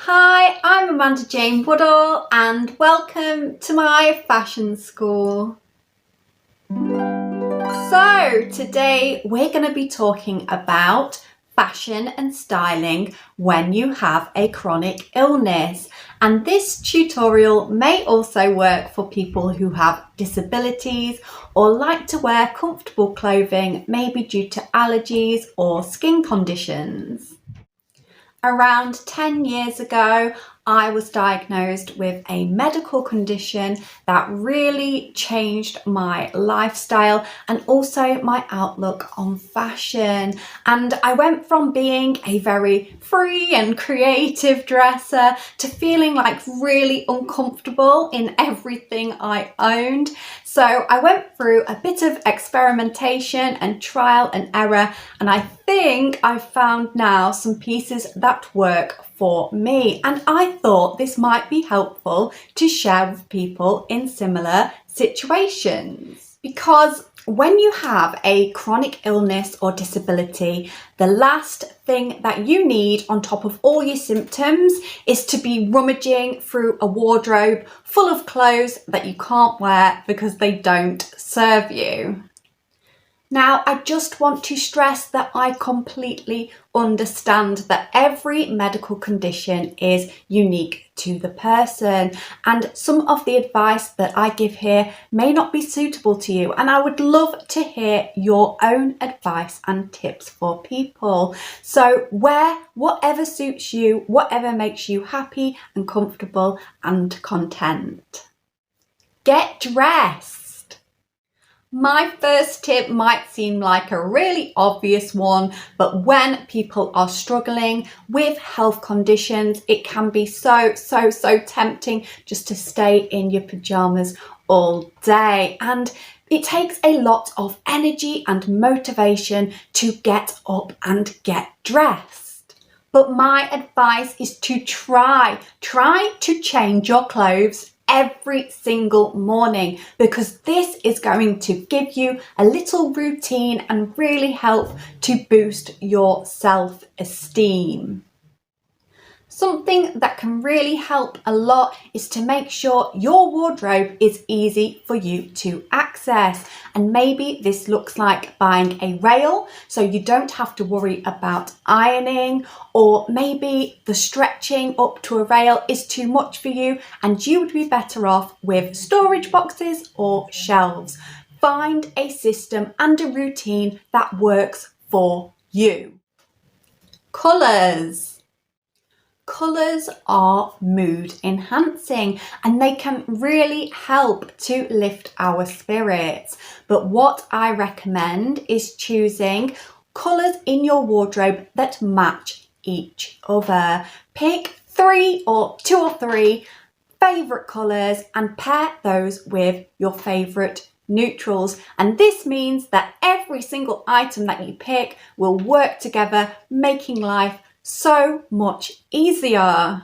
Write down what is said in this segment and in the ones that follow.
Hi, I'm Jayne Woodhall and welcome to my fashion school. So today we're going to be talking about fashion and styling when you have a chronic illness. And this tutorial may also work for people who have disabilities or like to wear comfortable clothing, maybe due to allergies or skin conditions. Around 10 years ago, I was diagnosed with a medical condition that really changed my lifestyle and also my outlook on fashion. And I went from being a very free and creative dresser to feeling like really uncomfortable in everything I owned. So I went through a bit of experimentation and trial and error, and I think I've found now some pieces that work for me. And I thought this might be helpful to share with people in similar situations. Because when you have a chronic illness or disability, the last thing that you need on top of all your symptoms is to be rummaging through a wardrobe full of clothes that you can't wear because they don't serve you. Now, I just want to stress that I completely understand that every medical condition is unique to the person, and some of the advice that I give here may not be suitable to you, and I would love to hear your own advice and tips for people. So wear whatever suits you, whatever makes you happy and comfortable and content. Get dressed. My first tip might seem like a really obvious one, but when people are struggling with health conditions, it can be so tempting just to stay in your pajamas all day. And it takes a lot of energy and motivation to get up and get dressed. But my advice is to try to change your clothes every single morning, because this is going to give you a little routine and really help to boost your self-esteem. Something that can really help a lot is to make sure your wardrobe is easy for you to access. And maybe this looks like buying a rail so you don't have to worry about ironing, or maybe the stretching up to a rail is too much for you and you would be better off with storage boxes or shelves. Find a system and a routine that works for you. Colours. Colours are mood enhancing and they can really help to lift our spirits. But what I recommend is choosing colours in your wardrobe that match each other. Pick two or three favourite colours and pair those with your favourite neutrals. And this means that every single item that you pick will work together, making life so much easier.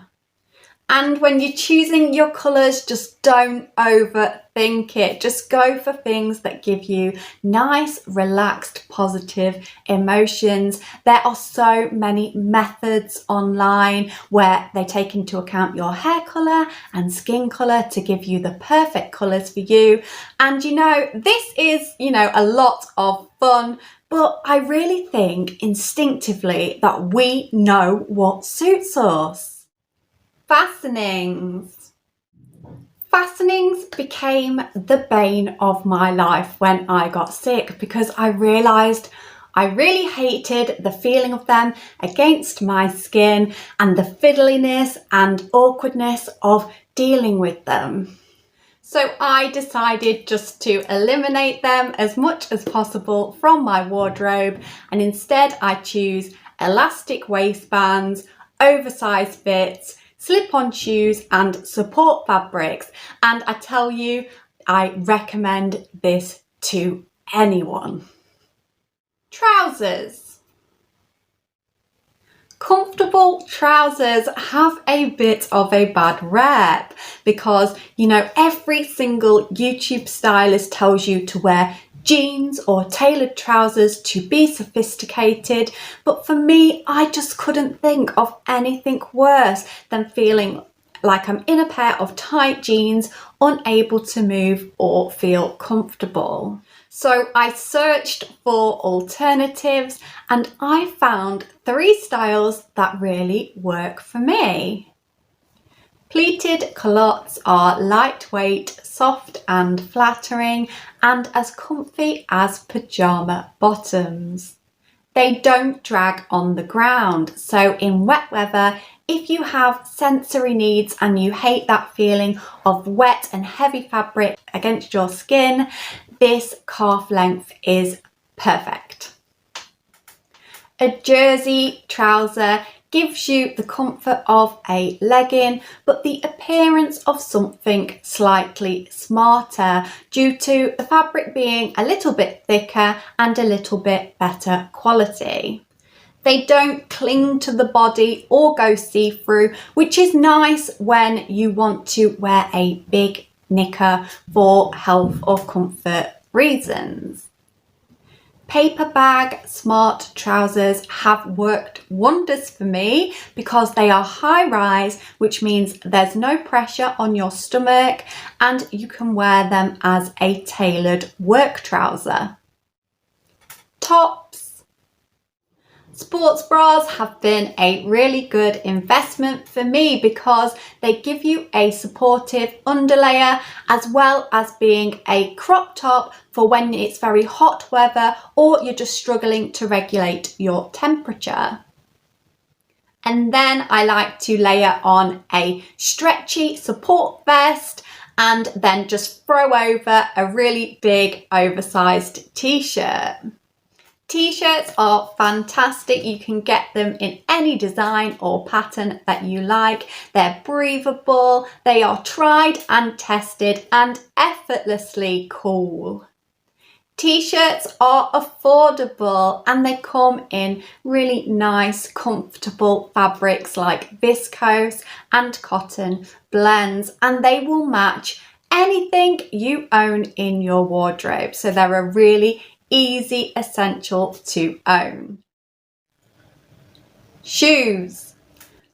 And when you're choosing your colours, just don't overthink it. Just go for things that give you nice, relaxed, positive emotions. There are so many methods online where they take into account your hair colour and skin colour to give you the perfect colours for you. And this is, a lot of fun, but I really think instinctively that we know what suits us. Fastenings. Fastenings became the bane of my life when I got sick, because I realised I really hated the feeling of them against my skin and the fiddliness and awkwardness of dealing with them. So I decided just to eliminate them as much as possible from my wardrobe, and instead I choose elastic waistbands, oversized fits, slip-on shoes and support fabrics. And I tell you, I recommend this to anyone. Trousers. Comfortable trousers have a bit of a bad rep because, every single YouTube stylist tells you to wear jeans or tailored trousers to be sophisticated, but for me, I just couldn't think of anything worse than feeling like I'm in a pair of tight jeans, unable to move or feel comfortable. So I searched for alternatives and I found 3 styles that really work for me. Pleated culottes are lightweight, soft and flattering, and as comfy as pyjama bottoms. They don't drag on the ground, so in wet weather, if you have sensory needs and you hate that feeling of wet and heavy fabric against your skin, this calf length is perfect. A jersey trouser gives you the comfort of a legging, but the appearance of something slightly smarter due to the fabric being a little bit thicker and a little bit better quality. They don't cling to the body or go see-through, which is nice when you want to wear a big knicker for health or comfort reasons. Paper bag smart trousers have worked wonders for me because they are high rise, which means there's no pressure on your stomach and you can wear them as a tailored work trouser. Tops. Sports bras have been a really good investment for me because they give you a supportive underlayer as well as being a crop top for when it's very hot weather or you're just struggling to regulate your temperature. And then I like to layer on a stretchy support vest and then just throw over a really big oversized t-shirt. T-shirts are fantastic. You can get them in any design or pattern that you like. They're breathable, they are tried and tested and effortlessly cool. T-shirts are affordable and they come in really nice, comfortable fabrics like viscose and cotton blends, and they will match anything you own in your wardrobe. So they're a really easy essential to own. Shoes.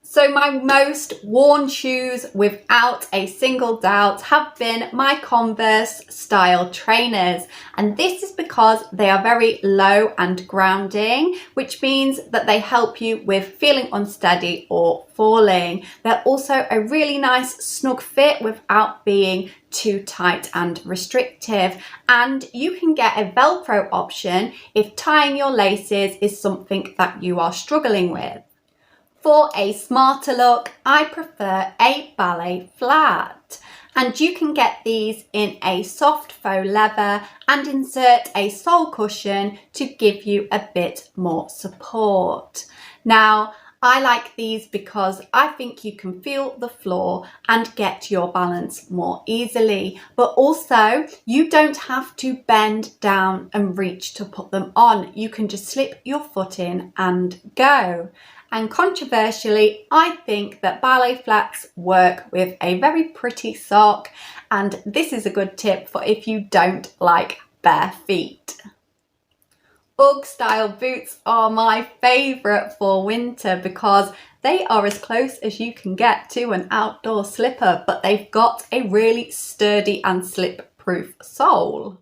So my most worn shoes without a single doubt have been my Converse style trainers, and this is because they are very low and grounding, which means that they help you with feeling unsteady or falling. They're also a really nice snug fit without being too tight and restrictive, and you can get a Velcro option if tying your laces is something that you are struggling with. For a smarter look, I prefer a ballet flat, and you can get these in a soft faux leather and insert a sole cushion to give you a bit more support. Now, I like these because I think you can feel the floor and get your balance more easily, but also you don't have to bend down and reach to put them on. You can just slip your foot in and go. And controversially, I think that ballet flats work with a very pretty sock, and this is a good tip for if you don't like bare feet. Ugg style boots are my favourite for winter because they are as close as you can get to an outdoor slipper, but they've got a really sturdy and slip-proof sole.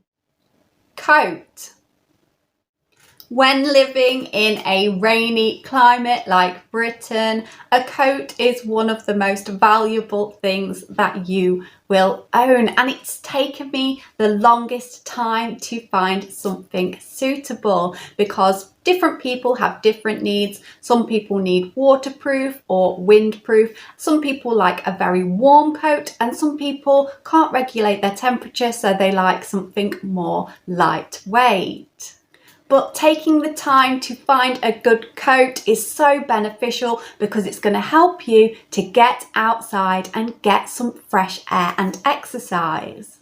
Coat. When living in a rainy climate like Britain, a coat is one of the most valuable things that you will own, and it's taken me the longest time to find something suitable because different people have different needs. Some people need waterproof or windproof, some people like a very warm coat, and some people can't regulate their temperature, so they like something more lightweight. But taking the time to find a good coat is so beneficial because it's going to help you to get outside and get some fresh air and exercise.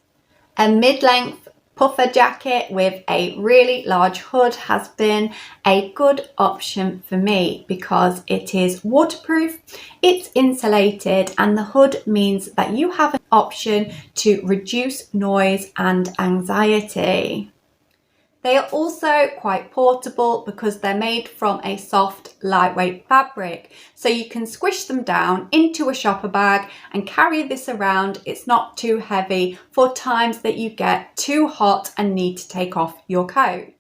A mid-length puffer jacket with a really large hood has been a good option for me because it is waterproof, it's insulated, and the hood means that you have an option to reduce noise and anxiety. They are also quite portable because they're made from a soft, lightweight fabric. So you can squish them down into a shopper bag and carry this around. It's not too heavy for times that you get too hot and need to take off your coat.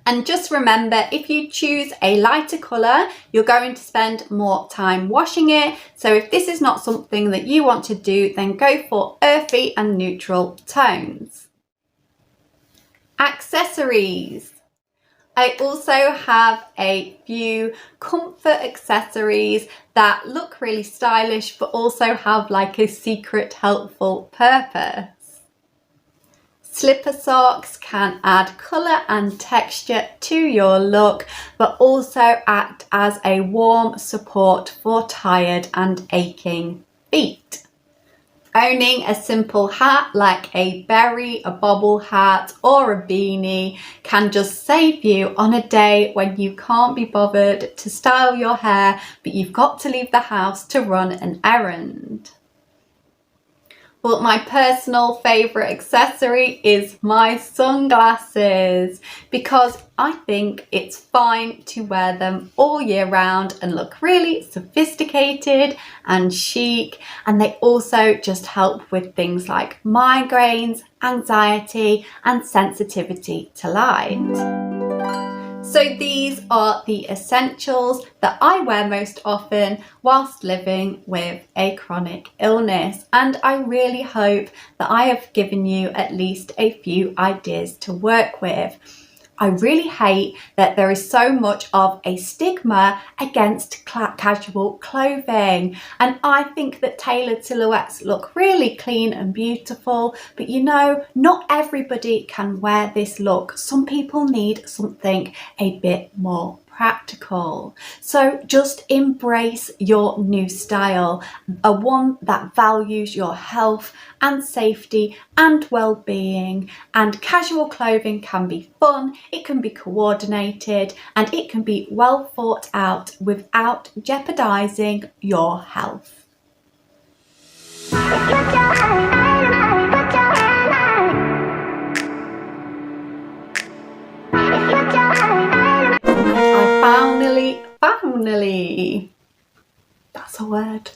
And just remember, if you choose a lighter colour, you're going to spend more time washing it. So if this is not something that you want to do, then go for earthy and neutral tones. Accessories. I also have a few comfort accessories that look really stylish but also have like a secret helpful purpose. Slipper socks can add colour and texture to your look, but also act as a warm support for tired and aching feet. Owning a simple hat like a berry, a bobble hat or a beanie can just save you on a day when you can't be bothered to style your hair, but you've got to leave the house to run an errand. But my personal favourite accessory is my sunglasses, because I think it's fine to wear them all year round and look really sophisticated and chic, and they also just help with things like migraines, anxiety and sensitivity to light. So these are the essentials that I wear most often whilst living with a chronic illness, and I really hope that I have given you at least a few ideas to work with. I really hate that there is so much of a stigma against casual clothing, and I think that tailored silhouettes look really clean and beautiful, but you know, not everybody can wear this look. Some people need something a bit more practical. So just embrace your new style, a one that values your health and safety and well-being. And casual clothing can be fun, it can be coordinated, and it can be well thought out without jeopardizing your health. Finally, that's a word.